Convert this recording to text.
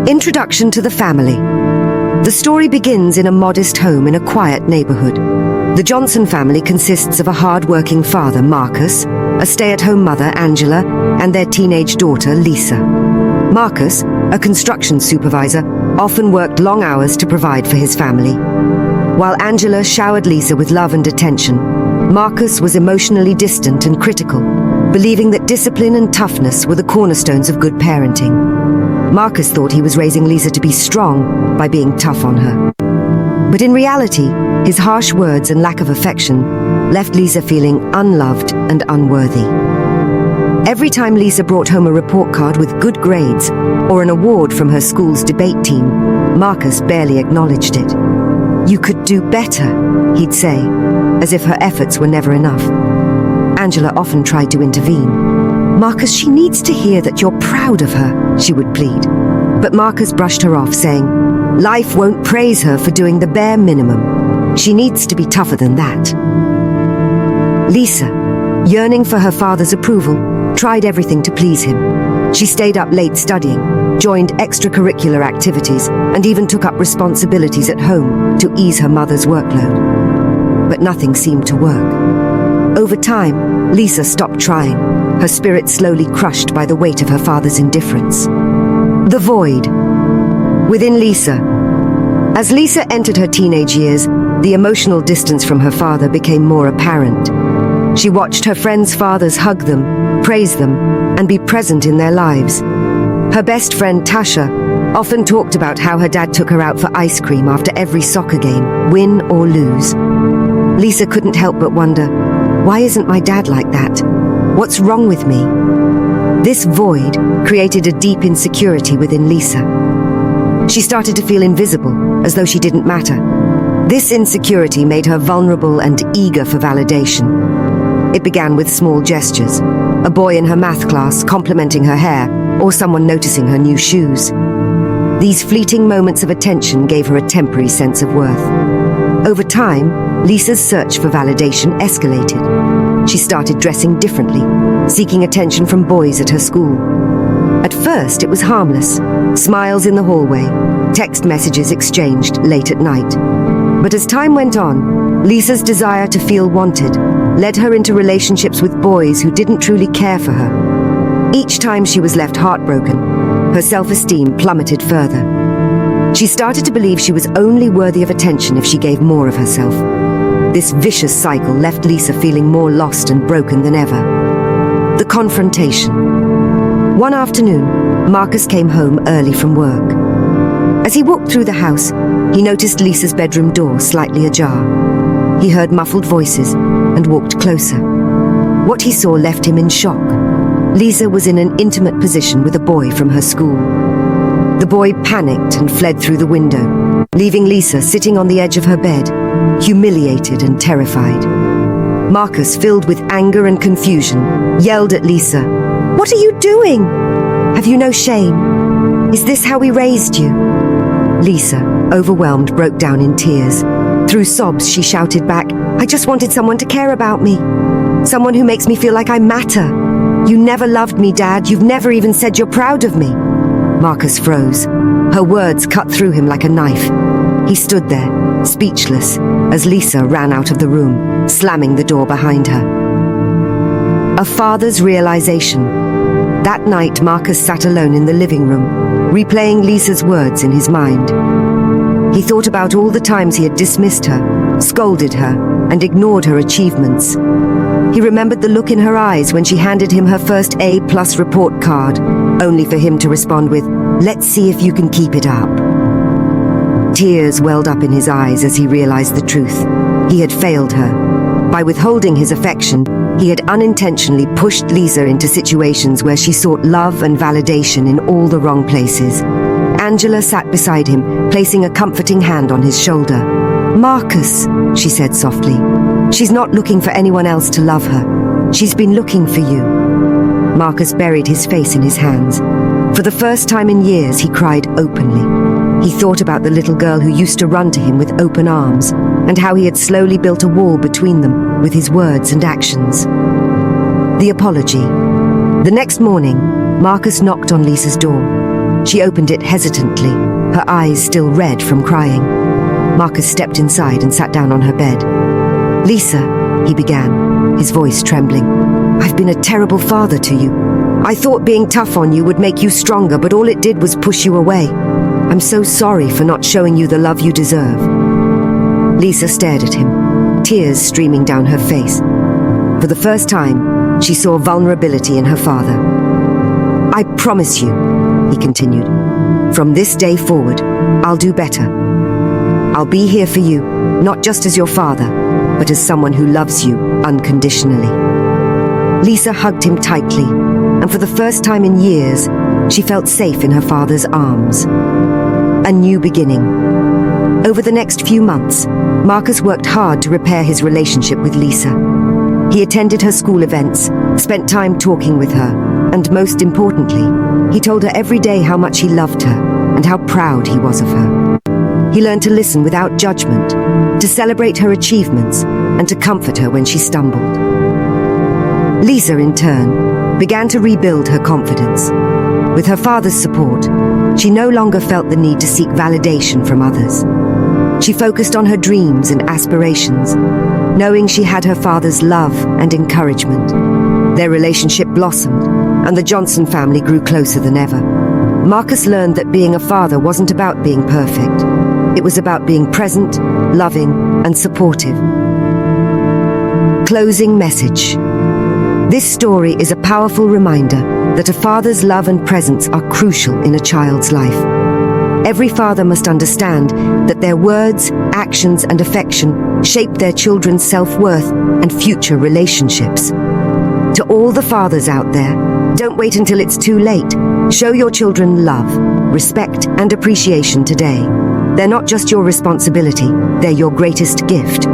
Introduction to the family. The story begins in a modest home in a quiet neighborhood. The Johnson family consists of a hard-working father, Marcus, a stay-at-home mother, Angela, and their teenage daughter, Lisa. Marcus, a construction supervisor, often worked long hours to provide for his family. While Angela showered Lisa with love and attention, Marcus was emotionally distant and critical, believing that discipline and toughness were the cornerstones of good parenting. Marcus thought he was raising Lisa to be strong by being tough on her. But in reality, his harsh words and lack of affection left Lisa feeling unloved and unworthy. Every time Lisa brought home a report card with good grades or an award from her school's debate team, Marcus barely acknowledged it. "You could do better," he'd say, as if her efforts were never enough. Angela often tried to intervene. "Marcus, she needs to hear that you're proud of her," she would plead. But Marcus brushed her off, saying, "Life won't praise her for doing the bare minimum. She needs to be tougher than that." Lisa, yearning for her father's approval, tried everything to please him. She stayed up late studying, joined extracurricular activities, and even took up responsibilities at home to ease her mother's workload. But nothing seemed to work. Over time, Lisa stopped trying, her spirit slowly crushed by the weight of her father's indifference. The void within Lisa. As Lisa entered her teenage years, the emotional distance from her father became more apparent. She watched her friends' fathers hug them, praise them, and be present in their lives. Her best friend, Tasha, often talked about how her dad took her out for ice cream after every soccer game, win or lose. Lisa couldn't help but wonder, why isn't my dad like that? What's wrong with me? This void created a deep insecurity within Lisa. She started to feel invisible, as though she didn't matter. This insecurity made her vulnerable and eager for validation. It began with small gestures, a boy in her math class complimenting her hair, or someone noticing her new shoes. These fleeting moments of attention gave her a temporary sense of worth. Over time, Lisa's search for validation escalated. She started dressing differently, seeking attention from boys at her school. At first, it was harmless, smiles in the hallway, text messages exchanged late at night. But as time went on, Lisa's desire to feel wanted led her into relationships with boys who didn't truly care for her. Each time she was left heartbroken, her self-esteem plummeted further. She started to believe she was only worthy of attention if she gave more of herself. This vicious cycle left Lisa feeling more lost and broken than ever. The confrontation. One afternoon, Marcus came home early from work. As he walked through the house, he noticed Lisa's bedroom door slightly ajar. He heard muffled voices and walked closer. What he saw left him in shock. Lisa was in an intimate position with a boy from her school. The boy panicked and fled through the window, leaving Lisa sitting on the edge of her bed, humiliated and terrified. Marcus, filled with anger and confusion, yelled at Lisa, "What are you doing? Have you no shame? Is this how we raised you?" Lisa, overwhelmed, broke down in tears. Through sobs, she shouted back, "I just wanted someone to care about me. Someone who makes me feel like I matter. You never loved me, Dad. You've never even said you're proud of me." Marcus froze. Her words cut through him like a knife. He stood there, speechless, as Lisa ran out of the room, slamming the door behind her. A father's realization. That night, Marcus sat alone in the living room, replaying Lisa's words in his mind. He thought about all the times he had dismissed her, scolded her, and ignored her achievements. He remembered the look in her eyes when she handed him her first A+ report card, only for him to respond with, "Let's see if you can keep it up." Tears welled up in his eyes as he realized the truth. He had failed her. By withholding his affection, he had unintentionally pushed Lisa into situations where she sought love and validation in all the wrong places. Angela sat beside him, placing a comforting hand on his shoulder. "Marcus," she said softly, "she's not looking for anyone else to love her. She's been looking for you." Marcus buried his face in his hands. For the first time in years, he cried openly. He thought about the little girl who used to run to him with open arms, and how he had slowly built a wall between them with his words and actions. The apology. The next morning, Marcus knocked on Lisa's door. She opened it hesitantly, her eyes still red from crying. Marcus stepped inside and sat down on her bed. "Lisa," he began, his voice trembling, "I've been a terrible father to you. I thought being tough on you would make you stronger, but all it did was push you away. I'm so sorry for not showing you the love you deserve." Lisa stared at him, tears streaming down her face. For the first time, she saw vulnerability in her father. "I promise you," he continued, "from this day forward, I'll do better. I'll be here for you, not just as your father, but as someone who loves you unconditionally." Lisa hugged him tightly, and for the first time in years, she felt safe in her father's arms. A new beginning. Over the next few months, Marcus worked hard to repair his relationship with Lisa. He attended her school events, spent time talking with her, and most importantly, he told her every day how much he loved her and how proud he was of her. He learned to listen without judgment, to celebrate her achievements, and to comfort her when she stumbled. Lisa, in turn, began to rebuild her confidence. With her father's support, she no longer felt the need to seek validation from others. She focused on her dreams and aspirations, knowing she had her father's love and encouragement. Their relationship blossomed, and the Johnson family grew closer than ever. Marcus learned that being a father wasn't about being perfect. It was about being present, loving, and supportive. Closing message. This story is a powerful reminder that a father's love and presence are crucial in a child's life. Every father must understand that their words, actions, and affection shape their children's self-worth and future relationships. To all the fathers out there, don't wait until it's too late. Show your children love, respect, and appreciation today. They're not just your responsibility, they're your greatest gift.